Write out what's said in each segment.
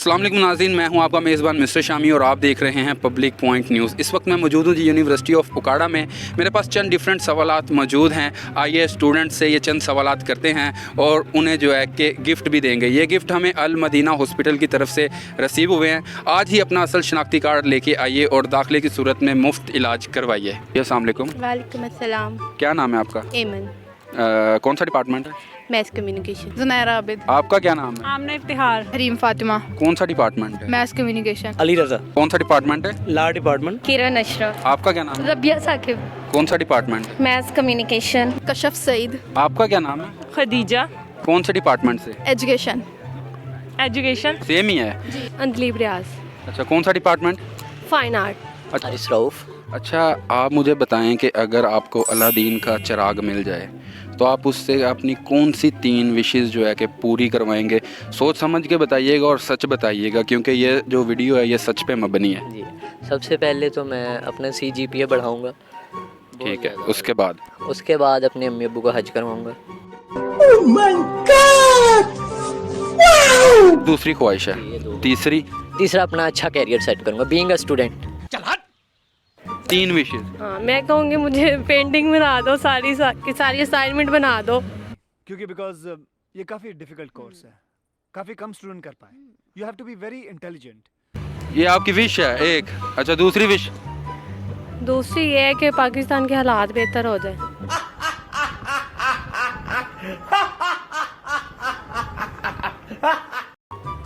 अस्सलाम वालेकुम नाज़रीन, मैं हूं आपका मेज़बान मिस्टर शामी और आप देख रहे हैं पब्लिक पॉइंट न्यूज़। इस वक्त मैं मौजूद हूं जी यूनिवर्सिटी ऑफ उकाड़ा में। मेरे पास चंद डिफरेंट सवालात मौजूद हैं। आइए स्टूडेंट से ये चंद सवालात करते हैं और उन्हें जो है कि गिफ्ट भी देंगे। ये गिफ्ट हमें अल मदीना हॉस्पिटल की तरफ से रिसीव हुए हैं। आज ही अपना असल शनाख्ती कार्ड लेके आइए और दाखिले की सूरत में मुफ्त इलाज करवाइए। अस्सलाम वालेकुम। वालेकुम अस्सलाम। क्या नाम है आपका? एमन। कौन सा डिपार्टमेंट है? Math communication. जुनैरा आबिद। आपका क्या नाम है? आमना इफ्तिहार। हरीम फातिमा। कौन सा डिपार्टमेंट है? Math communication. अली रजा। कौन सा डिपार्टमेंट है? Law department. किरण अशरफ। आपका क्या नाम है? रबिया साकिब। कौन सा डिपार्टमेंट है? Math communication. कशफ सईद। आपका क्या नाम है? खदीजा। कौन से डिपार्टमेंट से? एजुकेशन। एजुकेशन सेम ही है। अंदलीब रियाज। अच्छा, कौन सा department? Fine art. Haris Rauf. अच्छा, आप मुझे बताएं कि अगर आपको अलादीन का चिराग मिल जाए तो आप उससे अपनी कौन सी 3 विशेस जो है कि पूरी करवाएंगे? सोच समझ के बताइएगा और सच बताइएगा, क्योंकि ये जो वीडियो है ये सच पे मबनी है। जी, सबसे पहले तो मैं अपना CGPA बढ़ाऊंगा। ठीक है, उसके बाद अपने अम्मी अब्बू का हज करवाऊंगा। दूसरी ख्वाहिश है। तीसरा अपना अच्छा कैरियर सेट करूंगा, बीइंग अ स्टूडेंट। 3 विशेस। हाँ, मैं कहूँगी मुझे पेंटिंग बना दो, सारी असाइनमेंट बना दो। क्योंकि बिकॉज ये काफ़ी डिफिकल्ट कोर्स है, काफ़ी कम स्टूडेंट कर पाए। You have to be very intelligent. ये आपकी विश है एक। अच्छा, दूसरी विश? दूसरी ये है कि पाकिस्तान के हालात बेहतर हो जाए।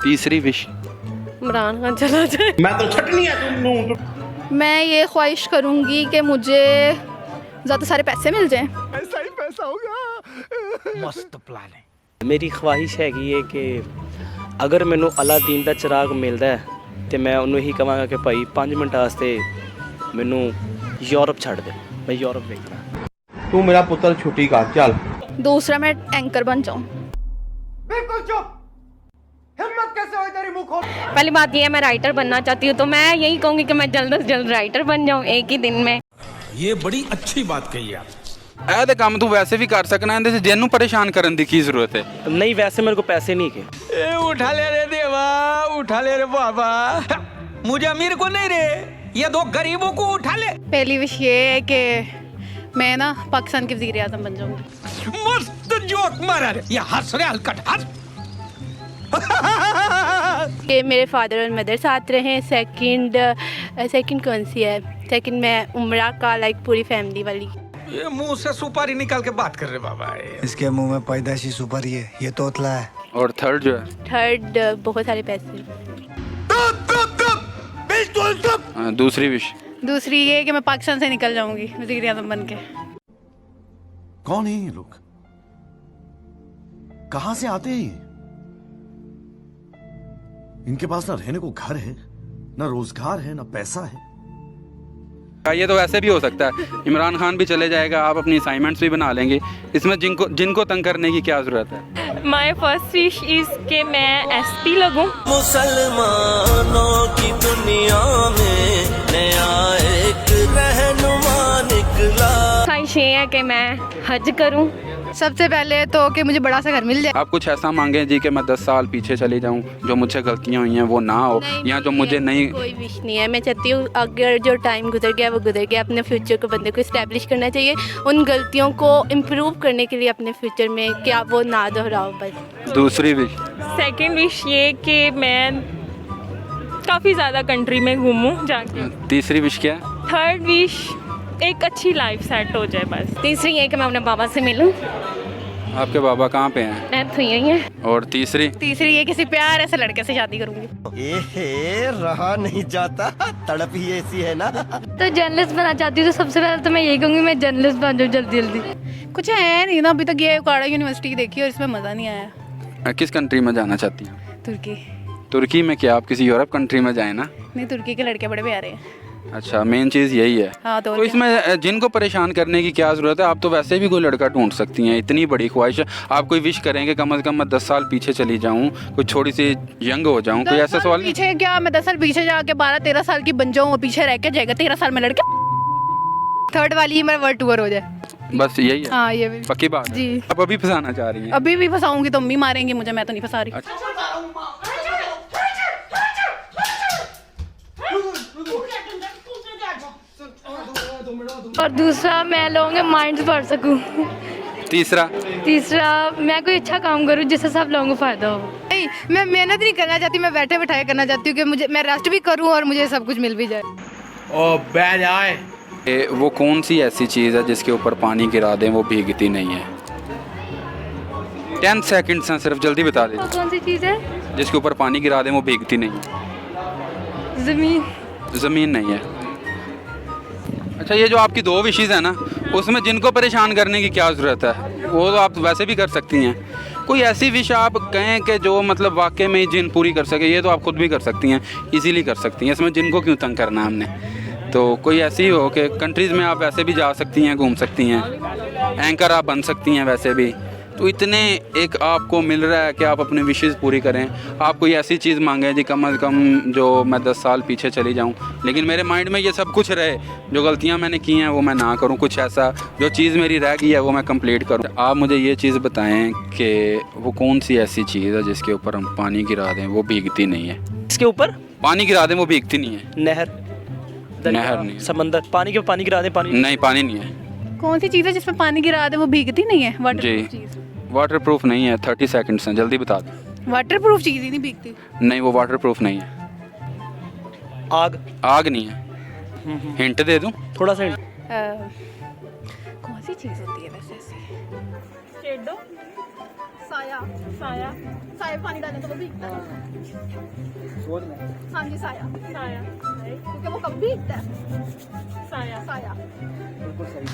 तीसरी विश? इमरान खान चला जाए। मैं ये ख्वाहिश करूँगी कि मुझे ज़्यादा सारे पैसे मिल जाएं। ऐसा ही पैसा होगा। मस्त प्लान है। मेरी ख्वाहिश है कि अगर मैनू अलादीन का चिराग मिलता है तो मैं उन्होंने ही कहांगा कि भाई 5 मिनट वास्ते मैनू यूरोप छड़ दे, मैं यूरोप देखना। तू मेरा पुत्र छुट्टी कर चल। दूसरा मैं एंकर बन जाऊँ। बिल्कुल चुप। हिम्मत कैसे हुई तेरी मुंह खोल? पहली बात ये है, मैं राइटर बनना चाहती हूँ, तो मैं यही कहूँगी कि मैं जल्द से जल्द राइटर बन जाऊँ एक ही दिन में। ये बड़ी अच्छी बात कही आप। ਇਹ ਤੇ ਕੰਮ ਤੂੰ ਵੈਸੇ ਵੀ ਕਰ ਸਕਣਾ, ਇਹਦੇ 'ਚ ਜਿਹਨੂੰ ਪਰੇਸ਼ਾਨ ਕਰਨ ਦੀ ਕੀ ਜ਼ਰੂਰਤ ਹੈ? नहीं, वैसे मेरे को पैसे नहीं के। उठा ले रे देवा, उठा ले रे बाबा, मुझे अमीर को नहीं रे, ये 2 गरीबों को उठा ले। पहली विश ये है कि मैं ना पाकिस्तान के वज़ीर आज़म बन जाऊँगी। मस्त जोक मारा रे, ये हंस रे हलकट हंस। कि मेरे फादर और मदर साथ रहें। सेकंड कौन सी है? सेकंड में उम्रा का, लाइक पूरी फैमिली वाली। ये मुंह से सुपारी निकाल के बात कर रहे बाबा। इसके मुंह में पैदाइशी सुपारी है, ये तोतला है। और थर्ड जो है? थर्ड बहुत सारे पैसे। दूसरी विश? दूसरी ये है कि मैं पाकिस्तान से निकल जाऊँगी वज़ीर आज़म बन के। कौन है ये लोग? कहां से आते हैं ये? इनके पास ना रहने को घर है, ना रोजगार है, ना पैसा है। ये तो वैसे भी हो सकता है, इमरान खान भी चले जाएगा, आप अपनी असाइनमेंट्स भी बना लेंगे। इसमें जिनको तंग करने की क्या ज़रूरत है? माय फर्स्ट विश इज के मैं SP लगूं। मुसलमानों की दुनिया में नया एक रहनुमा निकला। ख्वाहिश ये है कि मैं हज करूं। सबसे पहले तो कि मुझे बड़ा सा घर मिल जाए। आप कुछ ऐसा मांगे जी कि मैं 10 साल पीछे चली जाऊं, जो मुझसे गलतियां हुई हैं वो ना हो, या जो मुझे नहीं। कोई विश नहीं है। मैं चाहती हूँ अगर जो टाइम गुजर गया वो गुजर गया। अपने फ्यूचर को बंदे को इस्टेब्लिश करना चाहिए, उन गलतियों को इम्प्रूव करने के लिए अपने फ्यूचर में क्या वो ना दोहराओ बस। दूसरी विश? सेकंड विश ये कि मैं काफ़ी ज़्यादा कंट्री में घूमूं जाके। तीसरी विश क्या? थर्ड विश एक अच्छी लाइफ सेट हो जाए बस। तीसरी ये कि मैं अपने बाबा से मिलूं। आपके बाबा कहाँ पे हैं? डेथ हुई है। और तीसरी? तीसरी ये किसी प्यारे से लड़के से शादी करूंगी। ए रहा नहीं जाता, तड़प ही ऐसी है ना। तो जर्नलिस्ट बनना चाहती हूँ, तो सबसे पहले तो मैं यही कहूँगी मैं जर्नलिस्ट बन जाऊँ जल्दी जल्दी। कुछ है नहीं ना, अभी तक ये उकाड़ा यूनिवर्सिटी देखी और इसमें मज़ा नहीं आया। किस कंट्री में जाना चाहती हैं? तुर्की। तुर्की में? क्या आप किसी यूरोप कंट्री में जाए ना? नहीं, तुर्की के लड़के बड़े प्यारे हैं। अच्छा, मेन चीज़ यही है। हाँ, तो इसमें जिनको परेशान करने की क्या ज़रूरत है? आप तो वैसे भी कोई लड़का ढूंढ सकती हैं, इतनी बड़ी ख्वाहिश है। आप कोई विश करेंगे कम से कम मैं 10 साल पीछे चली जाऊँ, कुछ थोड़ी सी यंग हो जाऊँ, कोई ऐसा सवाल? पीछे क्या, मैं 10 साल पीछे जाके 12-13 साल की बन जाऊँ और पीछे रह के जाएगा 13 साल में लड़के। थर्ड वाली मेरा वर्ल्ड टूर हो जाए, बस यही है। हाँ, ये भी पक्की बात जी। आप अभी फंसाना चाह रही हैं? अभी भी फंसाऊंगी तो अम्मी मारेंगी मुझे, मैं तो नहीं फंसा रही। और दूसरा मैं लोगों के माइंड्स पढ़ सकूं। तीसरा मैं कोई अच्छा काम करूं जिससे सब लोगों को फ़ायदा हो। नहीं, मैं मेहनत नहीं करना चाहती, मैं बैठे बैठाए करना चाहती हूँ कि मैं रेस्ट भी करूँ और मुझे सब कुछ मिल भी जाए। वो कौन सी ऐसी चीज़ है जिसके ऊपर पानी गिरा दें वो भीगती नहीं है? 10 सेकंड्स हैं सिर्फ, जल्दी बता दीजिए। कौन सी चीज़ है? जिसके ऊपर पानी गिरा दें वो भीगती नहीं है। ज़मीन नहीं है। अच्छा, ये जो आपकी 2 विशेज़ है ना, उसमें जिनको परेशान करने की क्या ज़रूरत है, वो तो आप वैसे भी कर सकती हैं। कोई ऐसी विश आप कहें कि जो मतलब वाकई में जिन पूरी कर सके, ये तो आप खुद भी कर सकती हैं, इजीली कर सकती हैं, इसमें जिनको क्यों तंग करना है हमने। तो कोई ऐसी हो कि कंट्रीज़ में आप वैसे भी जा सकती हैं, घूम सकती हैं, एंकर आप बन सकती हैं वैसे भी, तो इतने एक आपको मिल रहा है कि आप अपनी विशेज़ पूरी करें। आप कोई ऐसी चीज़ मांगें जी कम अज़ कम जो मैं 10 साल पीछे चली जाऊं, लेकिन मेरे माइंड में ये सब कुछ रहे, जो गलतियां मैंने की हैं वो मैं ना करूं, कुछ ऐसा जो चीज़ मेरी रह गई है वो मैं कंप्लीट करूं। आप मुझे ये चीज़ बताएं कि वो कौन सी ऐसी चीज़ है जिसके ऊपर हम पानी गिरा दें वो भीगती नहीं है? इसके ऊपर पानी गिरा दें वो भीगती नहीं है? नहर, नहर नहीं है। समंदर। पानी के पानी गिरा दें, पानी नहीं, पानी नहीं है। कौन सी चीज़ है जिसमें पानी गिरा दे वो भीगती नहीं है? जी, वाटर प्रूफ नहीं है। 30 सेकंड्स हैं, जल्दी बता दें। वाटर प्रूफ चीज़ ही नहीं भीगती। नहीं, वो वाटर प्रूफ नहीं है। आग नहीं है। हिंट दे दूं? थोड़ा सा hint। कौन सी चीज़ होती है वैसे ऐसी? साया पानी डालने तो वो भीगता है। हाँ जी, साया क्योंकि वो कब भीगता है। साया बिल्कुल सही।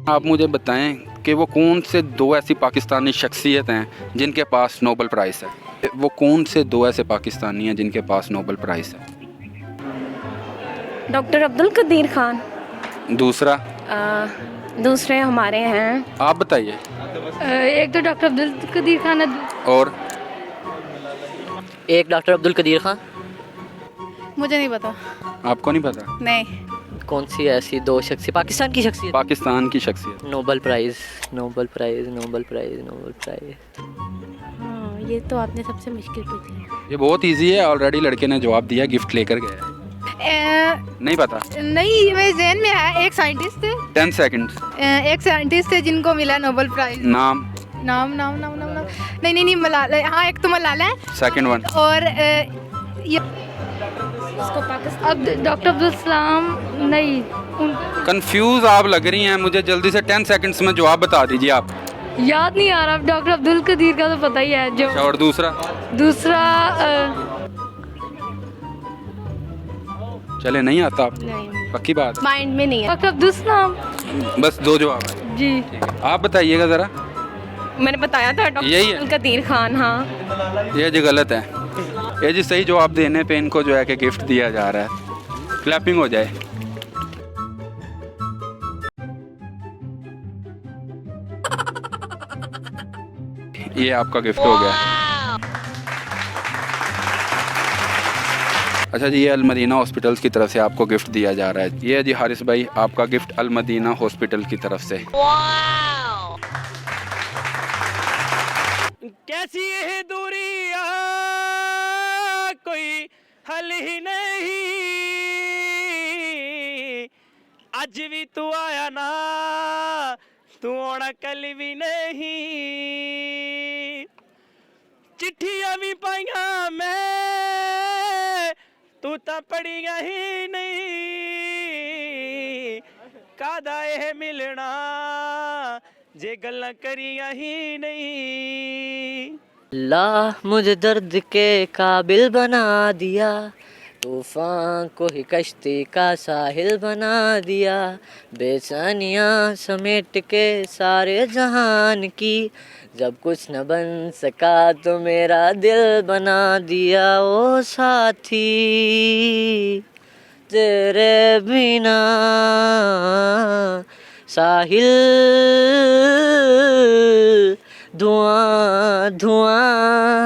आप मुझे बताएं कि वो कौन से 2 ऐसी पाकिस्तानी शख्सियत हैं जिनके पास नोबेल प्राइज़ है? वो कौन से 2 ऐसे पाकिस्तानी हैं जिनके पास नोबेल प्राइज़ है? डॉक्टर अब्दुल कदीर खान। दूसरे हमारे हैं। आप बताइए। एक तो डॉक्टर अब्दुल कदीर खान है और एक डॉक्टर अब्दुल कदीर खान। मुझे नहीं पता। आपको नहीं पता? नहीं। कौन सी ऐसी 2 शख्सियत, पाकिस्तान की शख्सियत? पाकिस्तान की शख्सियत। Nobel prize. हाँ, ये तो आपने सबसे मुश्किल पूछा। ये बहुत इजी है, ऑलरेडी लड़के ने जवाब दिया, गिफ्ट लेकर गया है। नहीं पता? नहीं, मेरे ज़हन में है। एक साइंटिस्ट थे। 10 सेकंड्स। एक साइंटिस्ट थे जिनको मिला नोबेल प्राइज। नाम नहीं मलाला। हाँ, एक तो मलाला है। Second one. और ये अब डॉक्टर अब्दुल सलाम नहीं। कंफ्यूज आप लग रही हैं मुझे, जल्दी से 10 सेकंड्स में जवाब बता दीजिए आप। याद नहीं आ रहा। डॉक्टर अब्दुल कदीर का तो पता ही है जो। और दूसरा चले, नहीं आता आप? नहीं, पक्की बात? माइंड में नहीं है। डॉक्टर अब्दुल सलाम। बस 2 जवाब है जी। आप बताइएगा ज़रा। मैंने बताया था डॉक्टर यही है? अब्दुल कदीर खान। हाँ, ये जी गलत है। ये जी सही जवाब देने पे इनको जो है कि गिफ्ट दिया जा रहा है। क्लैपिंग हो जाए। ये आपका गिफ्ट हो गया। अच्छा जी, ये अलमदीना हॉस्पिटल्स की तरफ से आपको गिफ्ट दिया जा रहा है। ये जी हारिस भाई, आपका गिफ्ट अलमदीना हॉस्पिटल की तरफ से। कैसी है दूरियां, कोई हल ही नहीं, अज भी तू आया ना, तू आना कल भी नहीं, चिट्ठियां भी पाइया मैं, तू तो पढ़िया ही नहीं, कादा यह मिलना जे गल्ला करिया ही नहीं। ला मुझे दर्द के काबिल बना दिया, तूफान को ही कश्ती का साहिल बना दिया, बेचैनियाँ समेट के सारे जहान की, जब कुछ न बन सका तो मेरा दिल बना दिया। ओ साथी तेरे बिना साहिल धुआं धुआं।